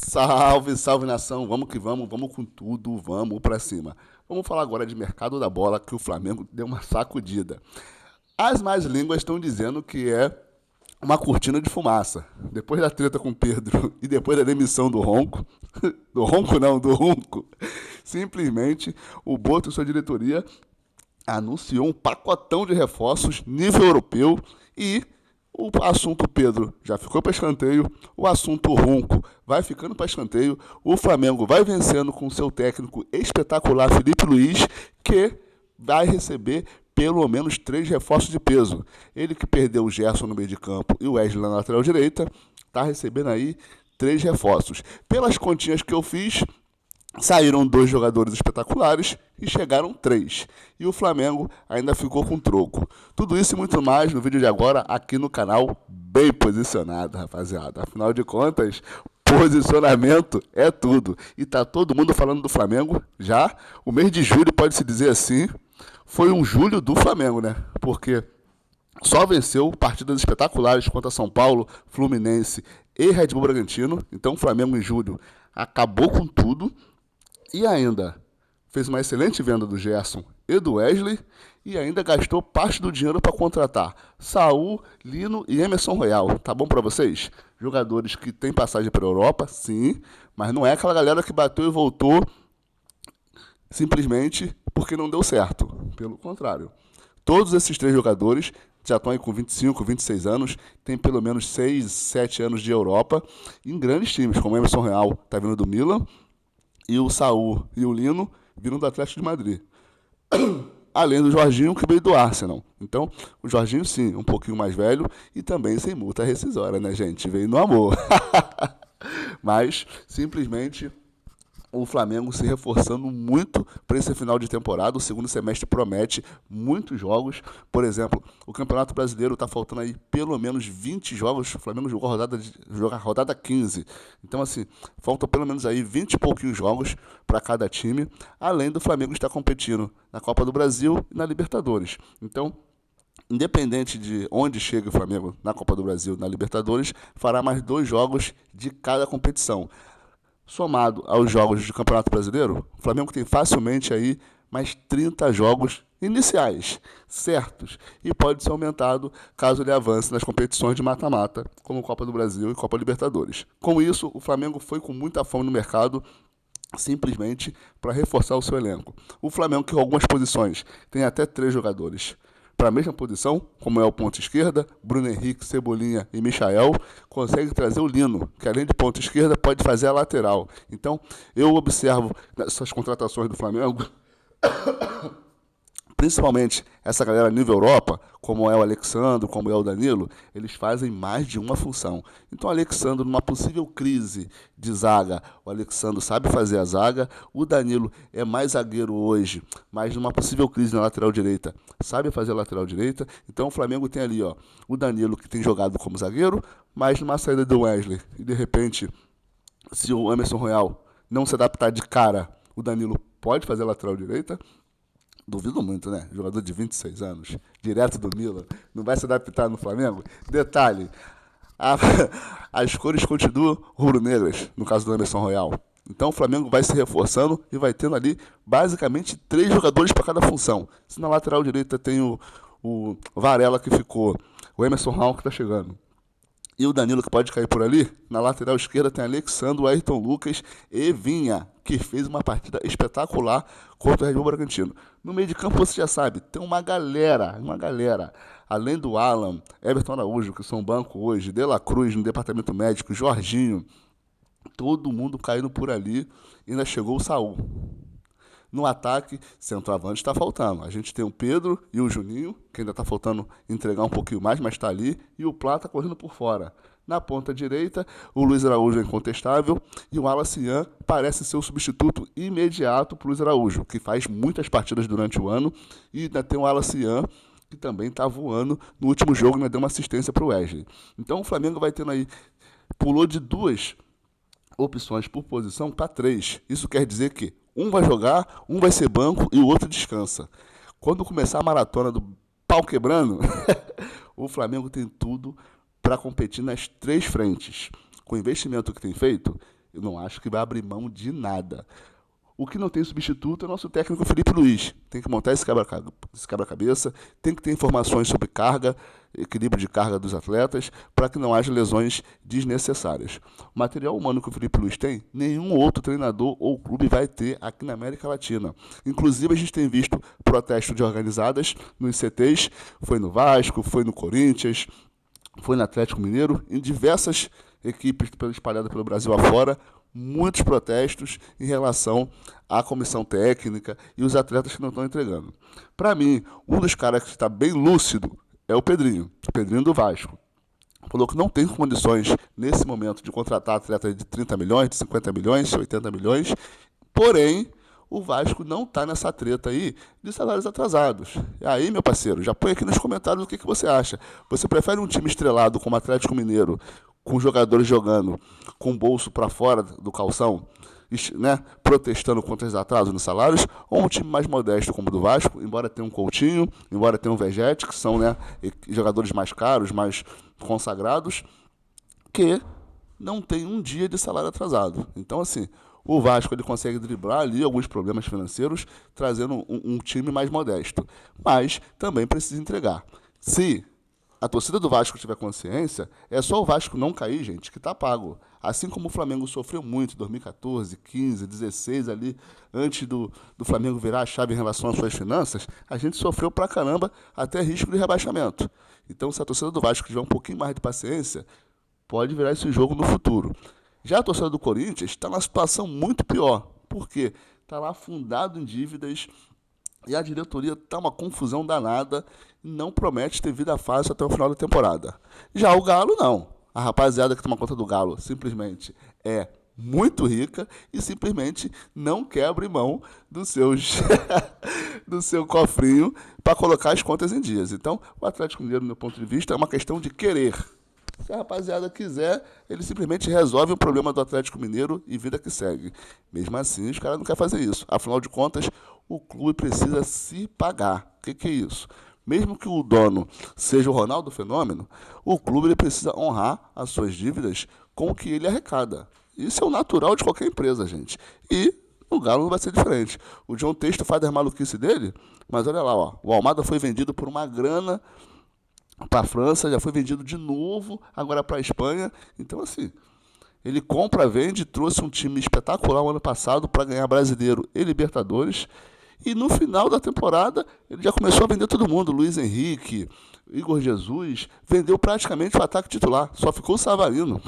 Salve, salve nação, vamos que vamos, vamos com tudo, vamos pra cima. Vamos falar agora de mercado da bola, que o Flamengo deu uma sacudida. As más línguas estão dizendo que é uma cortina de fumaça. Depois da treta com o Pedro e depois da demissão do Ronco, do Ronco não, do Ronco, simplesmente o Boto e sua diretoria anunciou um pacotão de reforços nível europeu e o assunto Pedro já ficou para escanteio, o assunto Ronco vai ficando para escanteio, o Flamengo vai vencendo com seu técnico espetacular Felipe Luiz, que vai receber pelo menos 3 reforços de peso. Ele que perdeu o Gerson no meio de campo e o Wesley na lateral direita, está recebendo aí 3 reforços. Pelas continhas que eu fiz, saíram 2 jogadores espetaculares e chegaram 3. E o Flamengo ainda ficou com troco. Tudo isso e muito mais no vídeo de agora aqui no canal, bem posicionado, rapaziada. Afinal de contas, posicionamento é tudo. E tá todo mundo falando do Flamengo já. O mês de julho, pode-se dizer assim, foi um julho do Flamengo, né? Porque só venceu partidas espetaculares contra São Paulo, Fluminense e Red Bull Bragantino. Então o Flamengo em julho acabou com tudo. E ainda fez uma excelente venda do Gerson e do Wesley e ainda gastou parte do dinheiro para contratar Saul, Lino e Emerson Royal. Tá bom para vocês? Jogadores que têm passagem para a Europa, sim, mas não é aquela galera que bateu e voltou simplesmente porque não deu certo. Pelo contrário. Todos esses 3 jogadores já estão aí com 25, 26 anos, têm pelo menos 6, 7 anos de Europa em grandes times, como o Emerson Royal, tá vindo do Milan, e o Saul e o Lino viram do Atlético de Madrid. Além do Jorginho, que veio do Arsenal. Então, o Jorginho, sim, um pouquinho mais velho e também sem multa rescisória, né, gente? Veio no amor. Mas, simplesmente, o Flamengo se reforçando muito para esse final de temporada. O segundo semestre promete muitos jogos. Por exemplo, o Campeonato Brasileiro está faltando aí pelo menos 20 jogos. O Flamengo jogou a rodada 15. Então, assim, faltam pelo menos aí 20 e pouquinhos jogos para cada time. Além do Flamengo estar competindo na Copa do Brasil e na Libertadores. Então, independente de onde chegue o Flamengo na Copa do Brasil e na Libertadores, fará mais 2 jogos de cada competição. Somado aos jogos do Campeonato Brasileiro, o Flamengo tem facilmente aí mais 30 jogos iniciais, certos, e pode ser aumentado caso ele avance nas competições de mata-mata, como Copa do Brasil e Copa Libertadores. Com isso, o Flamengo foi com muita fome no mercado, simplesmente para reforçar o seu elenco. O Flamengo, que em algumas posições tem até 3 jogadores para a mesma posição, como é o ponta esquerda, Bruno Henrique, Cebolinha e Michael, consegue trazer o Lino, que além de ponta esquerda pode fazer a lateral. Então, eu observo nessas contratações do Flamengo, principalmente essa galera nível Europa, como é o Alexandro, como é o Danilo, eles fazem mais de uma função. Então o Alexandro, numa possível crise de zaga, o Alexandro sabe fazer a zaga, o Danilo é mais zagueiro hoje, mas numa possível crise na lateral direita, sabe fazer a lateral direita. Então o Flamengo tem ali, ó, o Danilo que tem jogado como zagueiro, mas numa saída do Wesley, e de repente, se o Emerson Royal não se adaptar de cara, o Danilo pode fazer a lateral direita. Duvido muito, né? Jogador de 26 anos, direto do Milan, não vai se adaptar no Flamengo? Detalhe, as cores continuam rubro-negras, no caso do Emerson Royal. Então o Flamengo vai se reforçando e vai tendo ali basicamente 3 jogadores para cada função. Se na lateral direita tem o Varela que ficou, o Emerson Royal que está chegando, e o Danilo que pode cair por ali, na lateral esquerda tem Alexandre, Ayrton Lucas e Vinha, que fez uma partida espetacular contra o Red Bull Bragantino. No meio de campo, você já sabe, tem uma galera, além do Alan, Everton Araújo, que são banco hoje, De La Cruz no departamento médico, Jorginho, todo mundo caindo por ali, e ainda chegou o Saul. No ataque, centroavante está faltando. A gente tem o Pedro e o Juninho, que ainda está faltando entregar um pouquinho mais, mas está ali, e o Plata correndo por fora. Na ponta direita, o Luiz Araújo é incontestável e o Wallace Ian parece ser o substituto imediato para o Luiz Araújo, que faz muitas partidas durante o ano, e ainda tem o Wallace Ian, que também está voando no último jogo, ainda deu uma assistência para o Wesley. Então o Flamengo vai tendo aí, pulou de 2 opções por posição para 3. Isso quer dizer que um vai jogar, um vai ser banco e o outro descansa. Quando começar a maratona do pau quebrando, o Flamengo tem tudo para competir nas 3 frentes. Com o investimento que tem feito, Eu não acho que vai abrir mão de nada. O que não tem substituto é o nosso técnico Felipe Luiz. Tem que montar esse quebra-cabeça, tem que ter informações sobre carga, equilíbrio de carga dos atletas, para que não haja lesões desnecessárias. O material humano que o Felipe Luiz tem, nenhum outro treinador ou clube vai ter aqui na América Latina. Inclusive, a gente tem visto protesto de organizadas nos CTs, foi no Vasco, foi no Corinthians, foi no Atlético Mineiro, em diversas equipes espalhadas pelo Brasil afora, muitos protestos em relação à comissão técnica e os atletas que não estão entregando. Para mim, um dos caras que está bem lúcido é o Pedrinho do Vasco. Falou que não tem condições, nesse momento, de contratar atletas de 30 milhões, de 50 milhões, de 80 milhões, porém, o Vasco não está nessa treta aí de salários atrasados. E aí, meu parceiro, já põe aqui nos comentários o que você acha. Você prefere um time estrelado como o Atlético Mineiro, com jogadores jogando com o bolso para fora do calção, né, protestando contra os atrasos nos salários, ou um time mais modesto como o do Vasco, embora tenha um Coutinho, embora tenha um Vegete, que são, né, jogadores mais caros, mais consagrados, que não tem um dia de salário atrasado. Então, assim, o Vasco ele consegue driblar ali alguns problemas financeiros, trazendo um time mais modesto. Mas também precisa entregar. Se a torcida do Vasco tiver consciência, é só o Vasco não cair, gente, que tá pago. Assim como o Flamengo sofreu muito em 2014, 15, 16 ali, antes do Flamengo virar a chave em relação às suas finanças, a gente sofreu pra caramba até risco de rebaixamento. Então, se a torcida do Vasco tiver um pouquinho mais de paciência, pode virar esse jogo no futuro. Já a torcida do Corinthians está numa situação muito pior. Por quê? Está lá afundado em dívidas e a diretoria está uma confusão danada e não promete ter vida fácil até o final da temporada. Já o Galo, não. A rapaziada que toma conta do Galo simplesmente é muito rica e simplesmente não quer abrir mão dos seus do seu cofrinho para colocar as contas em dias. Então, o Atlético Mineiro, do meu ponto de vista, é uma questão de querer. Se a rapaziada quiser, ele simplesmente resolve o problema do Atlético Mineiro e vida que segue. Mesmo assim, os caras não querem fazer isso. Afinal de contas, o clube precisa se pagar. O que é isso? Mesmo que o dono seja o Ronaldo Fenômeno, o clube ele precisa honrar as suas dívidas com o que ele arrecada. Isso é o natural de qualquer empresa, gente. E o Galo não vai ser diferente. O John Textor faz as maluquices dele, mas olha lá, ó, o Almada foi vendido por uma grana para a França, já foi vendido de novo, agora para a Espanha. Então, assim, ele compra, vende, trouxe um time espetacular o ano passado para ganhar Brasileiro e Libertadores. E no final da temporada, ele já começou a vender todo mundo. Luiz Henrique, Igor Jesus, vendeu praticamente o ataque titular. Só ficou o Savarino.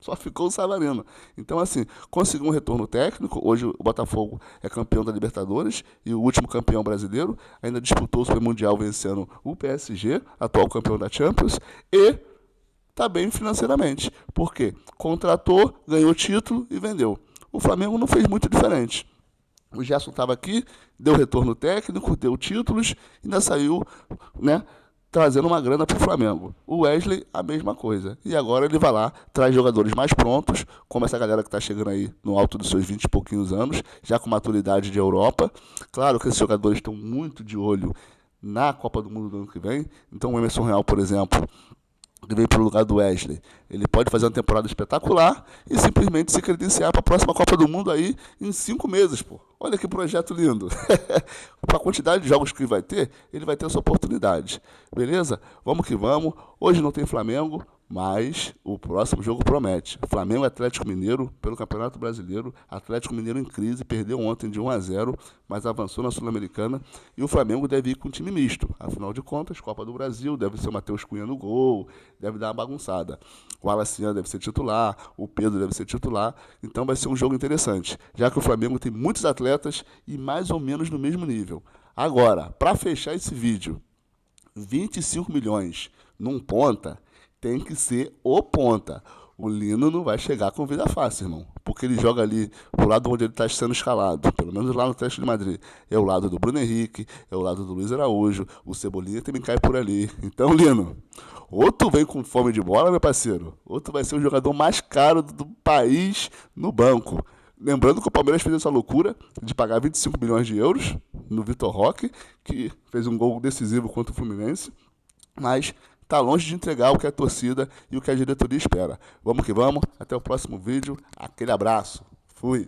Só ficou o Savarino. Então, assim, conseguiu um retorno técnico. Hoje o Botafogo é campeão da Libertadores e o último campeão brasileiro. Ainda disputou o Supermundial vencendo o PSG, atual campeão da Champions. E está bem financeiramente. Por quê? Contratou, ganhou título e vendeu. O Flamengo não fez muito diferente. O Gerson estava aqui, deu retorno técnico, deu títulos e ainda saiu, né, trazendo uma grana para o Flamengo. O Wesley, a mesma coisa. E agora ele vai lá, traz jogadores mais prontos, como essa galera que está chegando aí no alto dos seus 20 e pouquinhos anos, já com maturidade de Europa. Claro que esses jogadores estão muito de olho na Copa do Mundo do ano que vem. Então o Emerson Real, por exemplo, que veio para o lugar do Wesley, ele pode fazer uma temporada espetacular e simplesmente se credenciar para a próxima Copa do Mundo aí em 5 meses, pô. Olha que projeto lindo. Para a quantidade de jogos que vai ter, ele vai ter essa oportunidade. Beleza? Vamos que vamos. Hoje não tem Flamengo, mas o próximo jogo promete. Flamengo e Atlético Mineiro pelo Campeonato Brasileiro. Atlético Mineiro em crise, perdeu ontem de 1-0, mas avançou na Sul-Americana. E o Flamengo deve ir com um time misto. Afinal de contas, Copa do Brasil, deve ser o Matheus Cunha no gol, deve dar uma bagunçada. O Alacian deve ser titular, o Pedro deve ser titular. Então vai ser um jogo interessante, já que o Flamengo tem muitos atletas e mais ou menos no mesmo nível. Agora, para fechar esse vídeo, 25 milhões num ponta, tem que ser o ponta. O Lino não vai chegar com vida fácil, irmão. Porque ele joga ali pro lado onde ele está sendo escalado. Pelo menos lá no Atlético de Madrid. É o lado do Bruno Henrique, é o lado do Luiz Araújo. O Cebolinha também cai por ali. Então, Lino, ou tu vem com fome de bola, meu parceiro, ou tu vai ser o jogador mais caro do país no banco. Lembrando que o Palmeiras fez essa loucura de pagar 25 milhões de euros no Vitor Roque, que fez um gol decisivo contra o Fluminense. Mas está longe de entregar o que a torcida e o que a diretoria espera. Vamos que vamos, até o próximo vídeo, aquele abraço, fui!